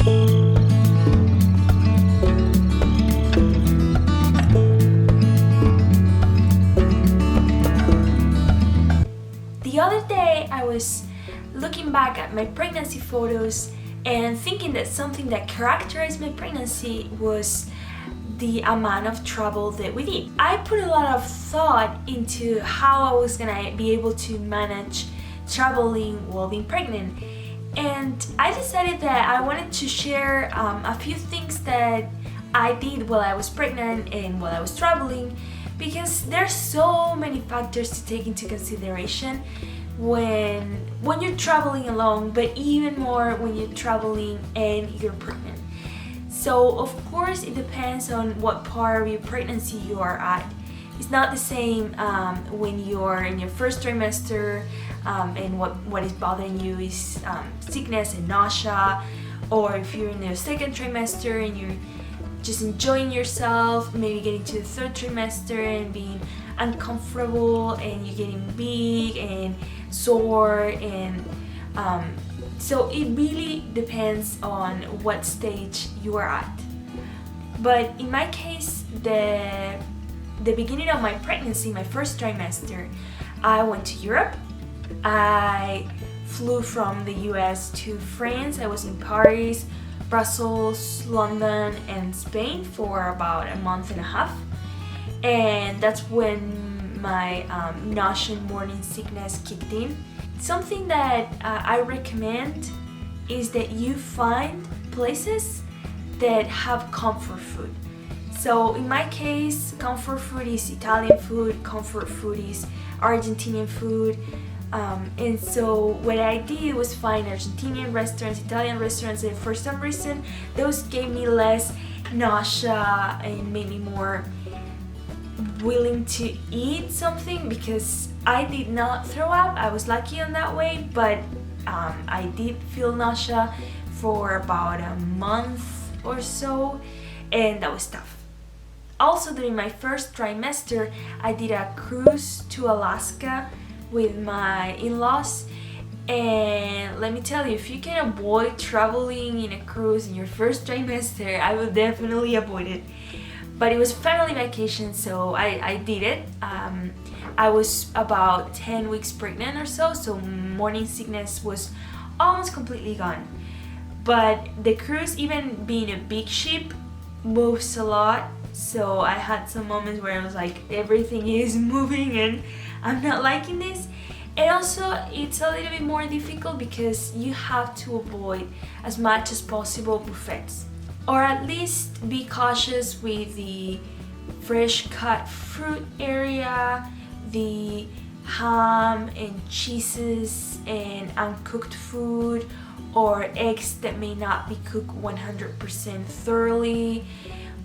The other day I was looking back at my pregnancy photos and thinking that something that characterized my pregnancy was the amount of travel that we did. I put a lot of thought into how I was gonna be able to manage traveling while being pregnant, and I decided that I wanted to share a few things that I did while I was pregnant and while I was traveling, because there's so many factors to take into consideration when you're traveling alone, but even more when you're traveling and you're pregnant. So of course it depends on what part of your pregnancy you are at. It's not the same when you're in your first trimester and what is bothering you is sickness and nausea, or if you're in your second trimester and you're just enjoying yourself, maybe getting to the third trimester and being uncomfortable and you're getting big and sore, and so it really depends on what stage you are at. But in my case, the beginning of my pregnancy, my first trimester, I went to Europe. I flew from the US to France. I was in Paris, Brussels, London, and Spain for about a month and a half. And that's when my nausea and morning sickness kicked in. Something that I recommend is that you find places that have comfort food. So in my case, comfort food is Italian food, comfort food is Argentinian food. And so what I did was find Argentinian restaurants, Italian restaurants, and for some reason those gave me less nausea and made me more willing to eat something, because I did not throw up. I was lucky on that way, but I did feel nausea for about a month or so, and that was tough. Also, during my first trimester, I did a cruise to Alaska with my in-laws, and let me tell you, if you can avoid traveling in a cruise in your first trimester, I would definitely avoid it. But it was family vacation, so I did it. I was about 10 weeks pregnant or so morning sickness was almost completely gone. But the cruise, even being a big ship, moves a lot, so I had some moments where I was like, everything is moving and I'm not liking this. And also it's a little bit more difficult because you have to avoid as much as possible buffets, or at least be cautious with the fresh cut fruit area, the ham and cheeses and uncooked food, or eggs that may not be cooked 100% thoroughly,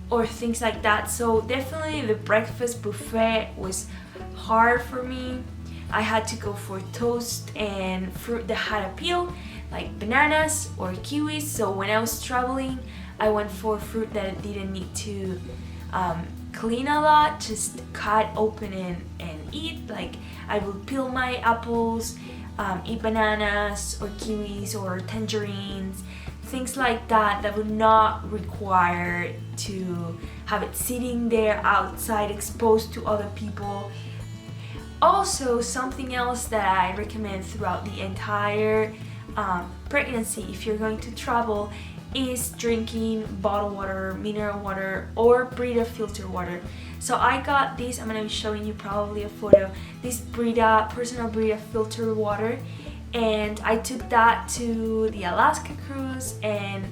or things like that. So definitely the breakfast buffet was hard for me. I had to go for toast and fruit that had a peel, like bananas or kiwis. So when I was traveling, I went for fruit that didn't need to clean a lot, just cut open and eat. Like I would peel my apples, eat bananas or kiwis or tangerines, things like that would not require to have it sitting there outside exposed to other people. Also, something else that I recommend throughout the entire pregnancy, if you're going to travel, is drinking bottled water, mineral water, or Brita filter water. So I got this, I'm going to be showing you probably a photo, this Brita, personal Brita filter water, and I took that to the Alaska cruise, and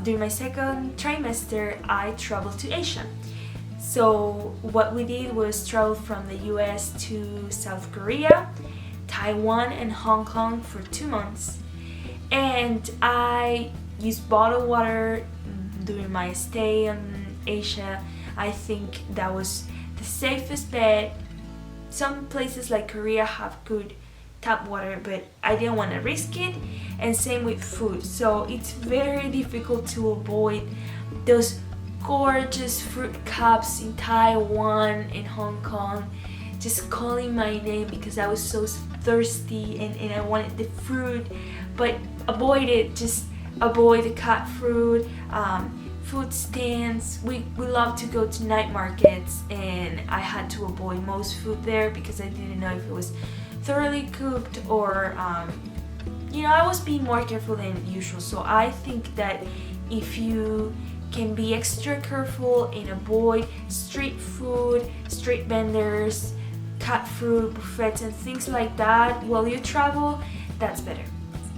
during my second trimester I traveled to Asia. So what we did was travel from the US to South Korea, Taiwan and Hong Kong for 2 months, and I used bottled water during my stay in Asia. I think that was the safest bet. Some places like Korea have good tap water, but I didn't want to risk it, and same with food. So it's very difficult to avoid those gorgeous fruit cups in Taiwan and Hong Kong just calling my name because I was so thirsty and I wanted the fruit, but avoid it. Just avoid the cat food, food stands. We love to go to night markets, and I had to avoid most food there because I didn't know if it was thoroughly cooked or I was being more careful than usual. So I think that if you can be extra careful and avoid street food, street vendors, cat food, buffets and things like that while you travel, that's better.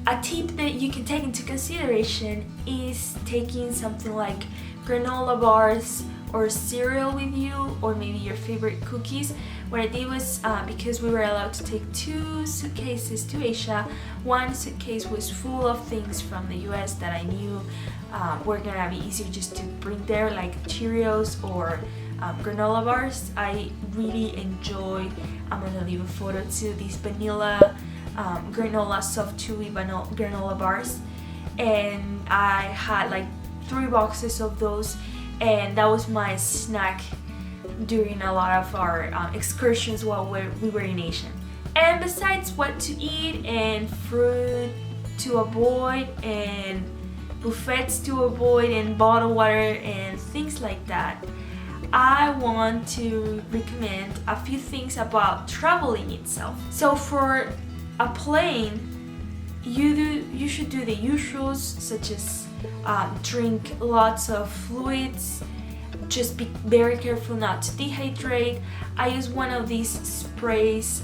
A tip that you can take into consideration is taking something like granola bars or cereal with you, or maybe your favorite cookies. What I did was, because we were allowed to take 2 suitcases to Asia, one suitcase was full of things from the US that I knew were gonna be easier just to bring there, like Cheerios or granola bars. I really enjoy, I'm gonna leave a photo too, these vanilla granola soft chewy granola bars, and I had like 3 boxes of those, and that was my snack during a lot of our excursions while we were in Asia. And besides what to eat and fruit to avoid and buffets to avoid and bottled water and things like that, I want to recommend a few things about traveling itself. So for a plane, you should do the usuals, such as drink lots of fluids, just be very careful not to dehydrate. I use one of these sprays,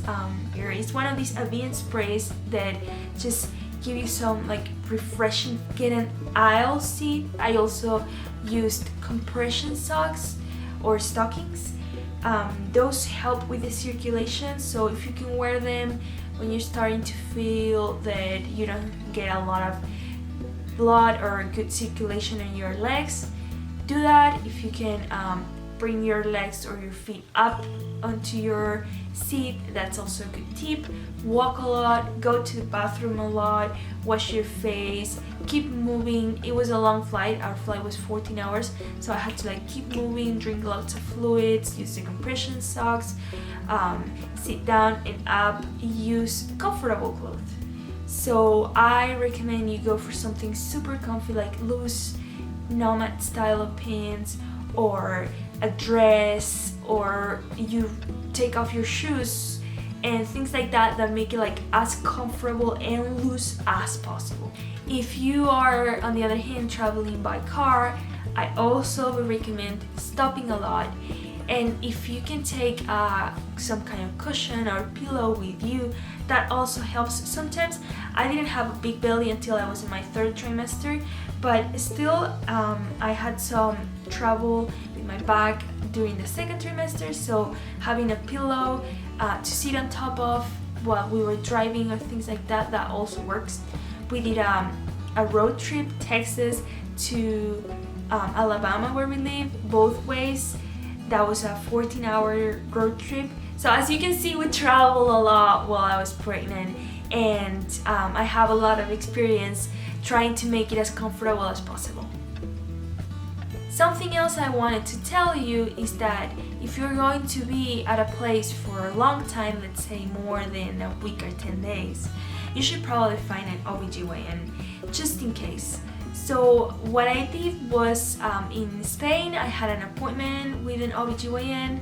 it's one of these Avian sprays that just give you some like refreshing, get an aisle seat. I also used compression socks or stockings. Those help with the circulation, so if you can wear them when you're starting to feel that you don't get a lot of blood or good circulation in your legs, do that. If you can bring your legs or your feet up onto your seat, that's also a good tip. Walk a lot, go to the bathroom a lot, wash your face, keep moving. It was a long flight, our flight was 14 hours, so I had to like keep moving, drink lots of fluids, use the compression socks, sit down and up, use comfortable clothes. So I recommend you go for something super comfy, like loose nomad style of pants or a dress, or you take off your shoes and things like that that make it like as comfortable and loose as possible. If you are on the other hand traveling by car, I also would recommend stopping a lot, and if you can take some kind of cushion or pillow with you, that also helps. Sometimes I didn't have a big belly until I was in my 3rd trimester, but still I had some trouble with my back during the 2nd trimester, so having a pillow to sit on top of while we were driving or things like that, that also works. We did a road trip, Texas to Alabama where we live, both ways. That was a 14-hour road trip. So as you can see, we traveled a lot while I was pregnant, and I have a lot of experience trying to make it as comfortable as possible. Something else I wanted to tell you is that if you're going to be at a place for a long time, let's say more than a week or 10 days, you should probably find an OBGYN just in case. So what I did was in Spain, I had an appointment with an OBGYN,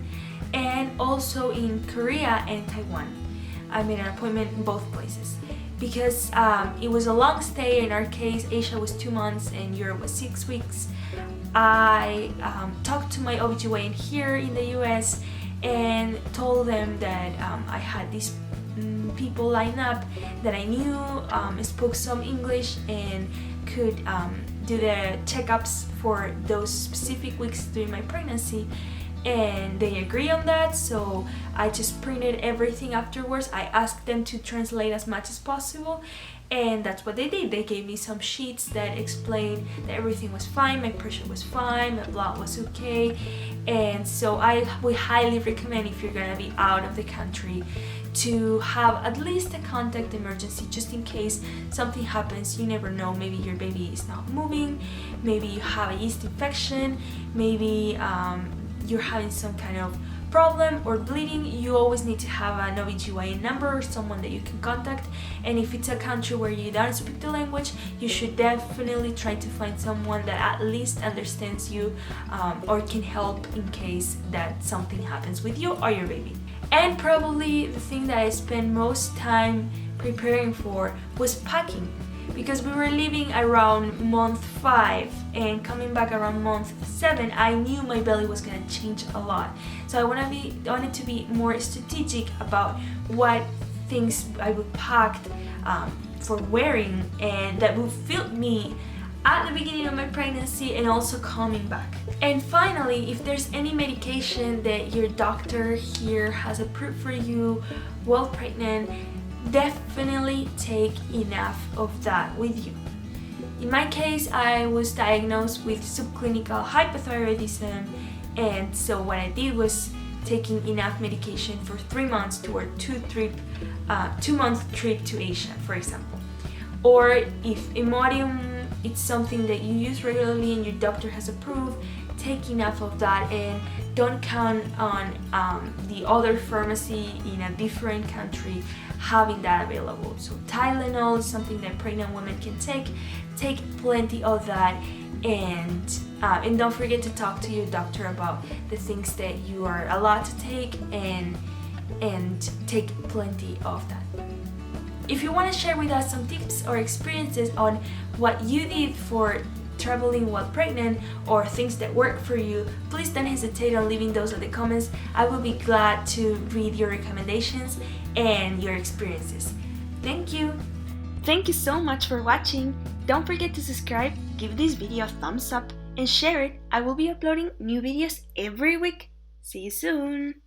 and also in Korea and Taiwan. I made an appointment in both places because it was a long stay. In our case, Asia was 2 months and Europe was 6 weeks. I talked to my OBGYN here in the US and told them that I had these people lined up that I knew spoke some English and could do the checkups for those specific weeks during my pregnancy, and they agree on that. So I just printed everything afterwards. I asked them to translate as much as possible, and that's what they did. They gave me some sheets that explained that everything was fine, my pressure was fine, my blood was okay. And so I would highly recommend, if you're gonna be out of the country, to have at least a contact emergency just in case something happens. You never know, maybe your baby is not moving, maybe you have a yeast infection, maybe you're having some kind of problem or bleeding, you always need to have an OBGYN number or someone that you can contact. And if it's a country where you don't speak the language, you should definitely try to find someone that at least understands you or can help in case that something happens with you or your baby. And probably the thing that I spent most time preparing for was packing, because we were leaving around month 5 and coming back around month 7. I knew my belly was gonna change a lot, so I wanted to be more strategic about what things I would pack for wearing and that would fit me at the beginning of my pregnancy and also coming back. And finally, if there's any medication that your doctor here has approved for you while pregnant, definitely take enough of that with you. In my case, I was diagnosed with subclinical hypothyroidism, and so what I did was taking enough medication for 3 months toward 2-month trip to Asia, for example. Or if Imodium it's something that you use regularly and your doctor has approved, take enough of that and don't count on the other pharmacy in a different country having that available. So Tylenol is something that pregnant women can take plenty of that, and don't forget to talk to your doctor about the things that you are allowed to take and take plenty of that. If you want to share with us some tips or experiences on what you did for traveling while pregnant or things that work for you, please don't hesitate on leaving those in the comments. I will be glad to read your recommendations and your experiences. Thank you! Thank you so much for watching. Don't forget to subscribe, give this video a thumbs up, and share it. I will be uploading new videos every week. See you soon!